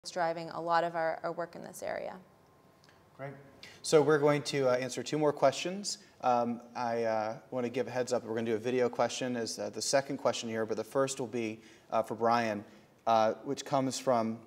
It's driving a lot of our work in this area. Great. So we're going to answer 2 more questions. I want to give a heads up. We're going to do a video question as the second question here, but the first will be for Brian, which comes from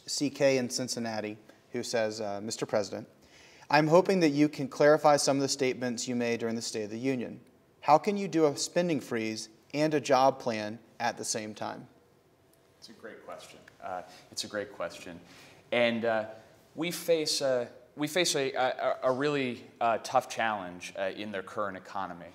CK in Cincinnati, who says, Mr. President, I'm hoping that you can clarify some of the statements you made during the State of the Union. How can you do a spending freeze and a job plan at the same time? It's a great question. It's a great question. And we face a really tough challenge in their current economy.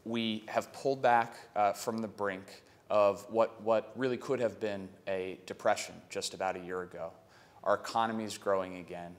We have pulled back from the brink of what really could have been a depression just about a year ago. Our economy is growing again,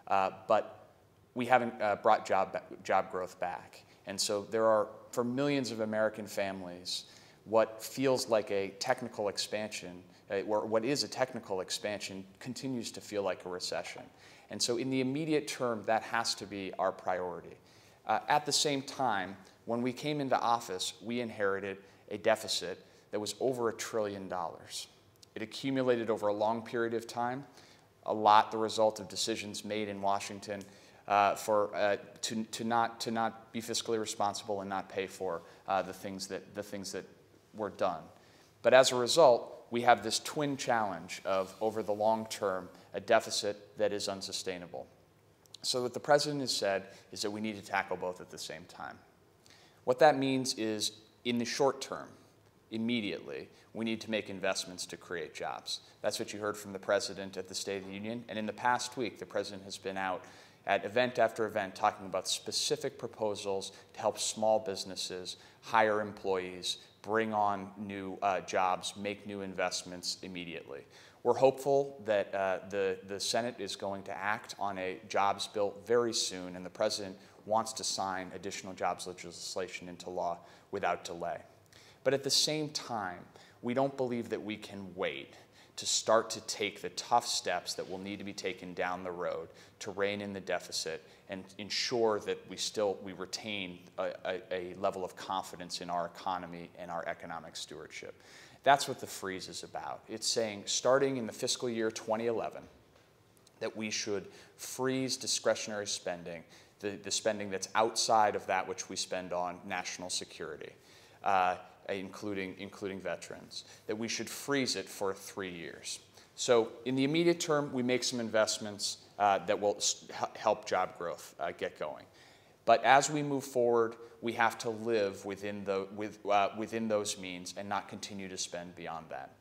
but we haven't brought job growth back. And so there are, for millions of American families, what feels like a technical expansion, or what is a technical expansion, continues to feel like a recession. And so in the immediate term, that has to be our priority. At the same time, when we came into office, we inherited a deficit that was over $1 trillion. It accumulated over a long period of time, a lot the result of decisions made in Washington to not be fiscally responsible and not pay for the things that were done. But as a result, we have this twin challenge of, over the long term, a deficit that is unsustainable. So what the President has said is that we need to tackle both at the same time. What that means is, in the short term, immediately, we need to make investments to create jobs. That's what you heard from the President at the State of the Union. And in the past week, the President has been out at event after event talking about specific proposals to help small businesses hire employees, bring on new jobs, make new investments immediately. We're hopeful that the Senate is going to act on a jobs bill very soon, and the President wants to sign additional jobs legislation into law without delay. But at the same time, we don't believe that we can wait to start to take the tough steps that will need to be taken down the road to rein in the deficit and ensure that we retain a level of confidence in our economy and our economic stewardship. That's what the freeze is about. It's saying, starting in the fiscal year 2011, that we should freeze discretionary spending, the spending that's outside of that which we spend on national security, including veterans, that we should freeze it for 3 years. So in the immediate term, we make some investments that will help job growth get going. But as we move forward, we have to live within those means and not continue to spend beyond that.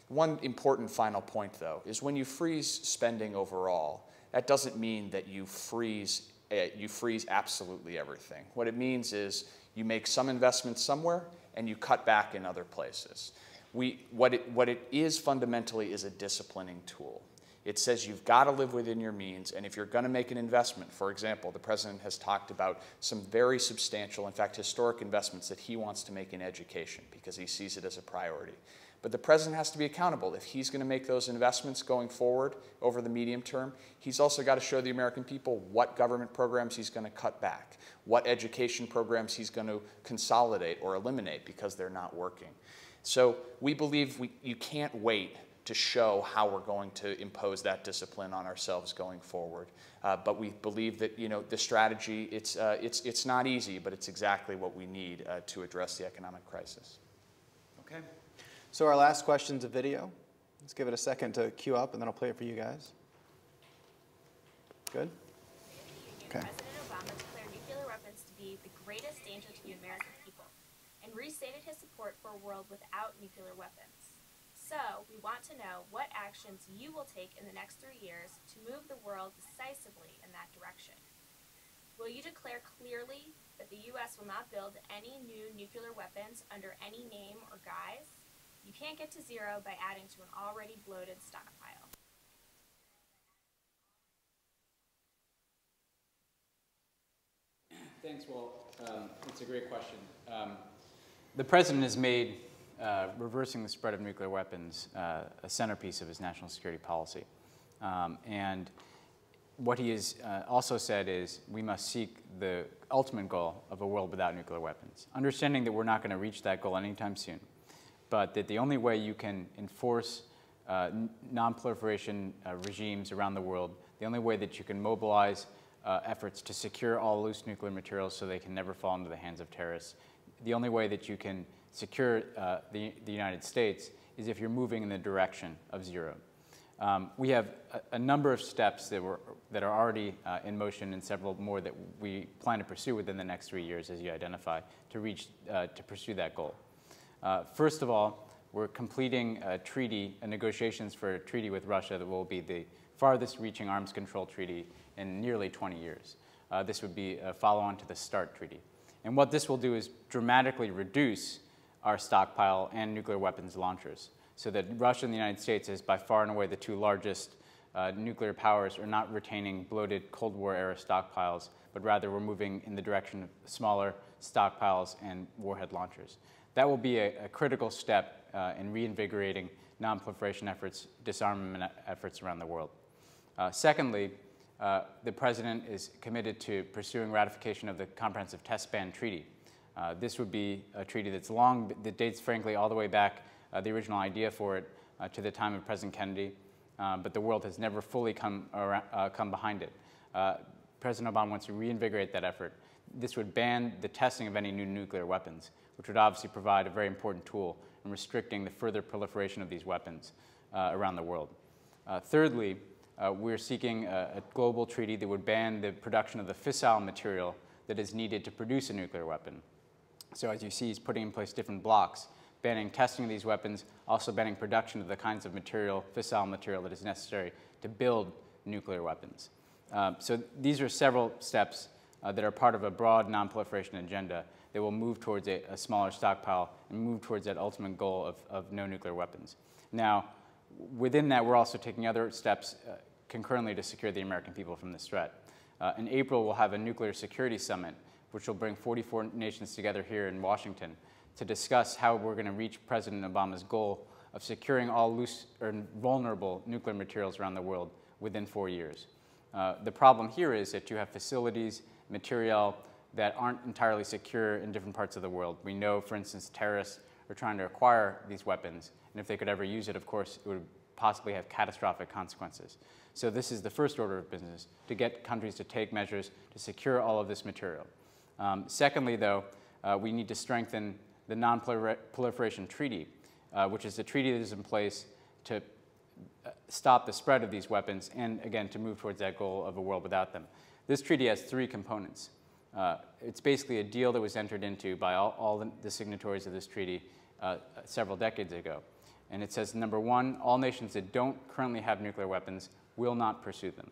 One important final point, though, is when you freeze spending overall, that doesn't mean that you freeze absolutely everything. What it means is you make some investments somewhere and you cut back in other places. What it is fundamentally is a disciplining tool. It says you've got to live within your means, and if you're going to make an investment, for example, the President has talked about some very substantial, in fact, historic investments that he wants to make in education because he sees it as a priority. But the President has to be accountable. If he's going to make those investments going forward over the medium term, he's also got to show the American people what government programs he's going to cut back, what education programs he's going to consolidate or eliminate because they're not working. So we believe you can't wait to show how we're going to impose that discipline on ourselves going forward. But we believe that the strategy, it's not easy, but it's exactly what we need to address the economic crisis. Okay. So our last question's a video. Let's give it a second to queue up, and then I'll play it for you guys. Good? Okay. President Obama declared nuclear weapons to be the greatest danger to the American people and restated his support for a world without nuclear weapons. So, we want to know what actions you will take in the next 3 years to move the world decisively in that direction. Will you declare clearly that the U.S. will not build any new nuclear weapons under any name or guise? You can't get to zero by adding to an already bloated stockpile. Thanks, Walt. It's a great question. The President has made reversing the spread of nuclear weapons a centerpiece of his national security policy. And what he has also said is we must seek the ultimate goal of a world without nuclear weapons, understanding that we're not going to reach that goal anytime soon, but that the only way you can enforce non-proliferation regimes around the world, the only way that you can mobilize efforts to secure all loose nuclear materials so they can never fall into the hands of terrorists, the only way that you can secure the United States is if you're moving in the direction of zero. We have a number of steps that are already in motion and several more that we plan to pursue within the next 3 years, as you identify, to pursue that goal. First of all, we're completing negotiations for a treaty with Russia that will be the farthest reaching arms control treaty in nearly 20 years. This would be a follow-on to the START treaty. And what this will do is dramatically reduce our stockpile and nuclear weapons launchers, so that Russia and the United States, as by far and away the two largest nuclear powers, are not retaining bloated Cold War-era stockpiles, but rather we're moving in the direction of smaller stockpiles and warhead launchers. That will be a critical step in reinvigorating non-proliferation efforts, disarmament efforts around the world. Secondly, the President is committed to pursuing ratification of the Comprehensive Test Ban Treaty. This would be a treaty that dates, frankly, all the way back, the original idea for it, to the time of President Kennedy, but the world has never fully come behind it. President Obama wants to reinvigorate that effort. This would ban the testing of any new nuclear weapons, which would obviously provide a very important tool in restricting the further proliferation of these weapons around the world. Thirdly, we're seeking a global treaty that would ban the production of the fissile material that is needed to produce a nuclear weapon. So as you see, he's putting in place different blocks, banning testing of these weapons, also banning production of the kinds of material, fissile material, that is necessary to build nuclear weapons. So these are several steps that are part of a broad non-proliferation agenda that will move towards a smaller stockpile and move towards that ultimate goal of no nuclear weapons. Now, within that, we're also taking other steps concurrently to secure the American people from this threat. In April, we'll have a nuclear security summit, which will bring 44 nations together here in Washington to discuss how we're going to reach President Obama's goal of securing all loose or vulnerable nuclear materials around the world within 4 years. The problem here is that you have facilities, material that aren't entirely secure in different parts of the world. We know, for instance, terrorists are trying to acquire these weapons, and if they could ever use it, of course, it would possibly have catastrophic consequences. So this is the first order of business, to get countries to take measures to secure all of this material. Secondly, though, we need to strengthen the Non-Proliferation Treaty, which is the treaty that is in place to stop the spread of these weapons and, again, to move towards that goal of a world without them. This treaty has 3 components. It's basically a deal that was entered into by all the signatories of this treaty several decades ago. And it says, number 1, all nations that don't currently have nuclear weapons will not pursue them.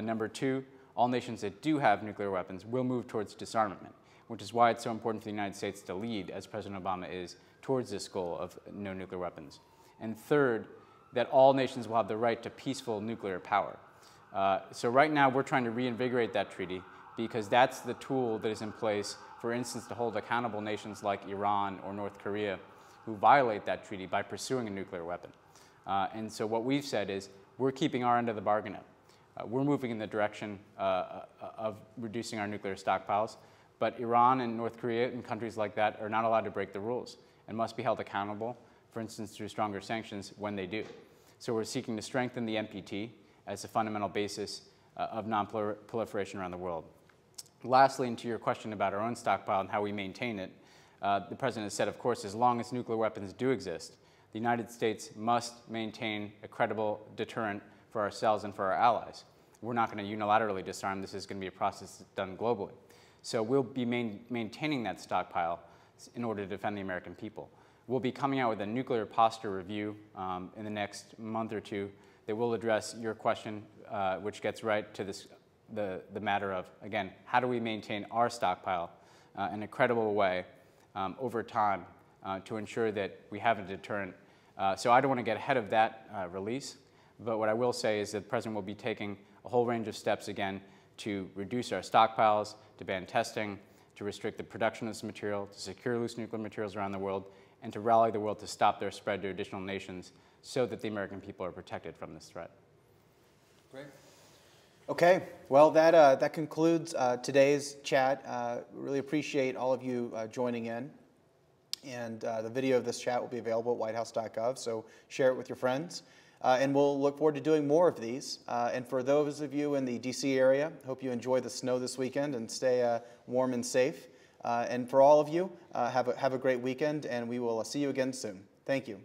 Number 2, all nations that do have nuclear weapons will move towards disarmament, which is why it's so important for the United States to lead, as President Obama is, towards this goal of no nuclear weapons. And third, that all nations will have the right to peaceful nuclear power. So right now, we're trying to reinvigorate that treaty because that's the tool that is in place, for instance, to hold accountable nations like Iran or North Korea who violate that treaty by pursuing a nuclear weapon. And so what we've said is we're keeping our end of the bargain up. We're moving in the direction of reducing our nuclear stockpiles, but Iran and North Korea and countries like that are not allowed to break the rules and must be held accountable, for instance, through stronger sanctions when they do. So we're seeking to strengthen the NPT as a fundamental basis of non-proliferation around the world. Lastly, and to your question about our own stockpile and how we maintain it, the President has said, of course, as long as nuclear weapons do exist, the United States must maintain a credible deterrent for ourselves and for our allies. We're not going to unilaterally disarm. This is going to be a process that's done globally. So we'll be maintaining that stockpile in order to defend the American people. We'll be coming out with a nuclear posture review in the next month or two that will address your question, which gets right to the matter of, again, how do we maintain our stockpile in a credible way over time to ensure that we have a deterrent. So I don't want to get ahead of that release, but what I will say is that the President will be taking a whole range of steps again to reduce our stockpiles, to ban testing, to restrict the production of this material, to secure loose nuclear materials around the world, and to rally the world to stop their spread to additional nations so that the American people are protected from this threat. Great. Okay, well, that concludes today's chat. Really appreciate all of you joining in. And the video of this chat will be available at whitehouse.gov, so share it with your friends. And we'll look forward to doing more of these. And for those of you in the D.C. area, hope you enjoy the snow this weekend and stay warm and safe. And for all of you, have a great weekend, and we will see you again soon. Thank you.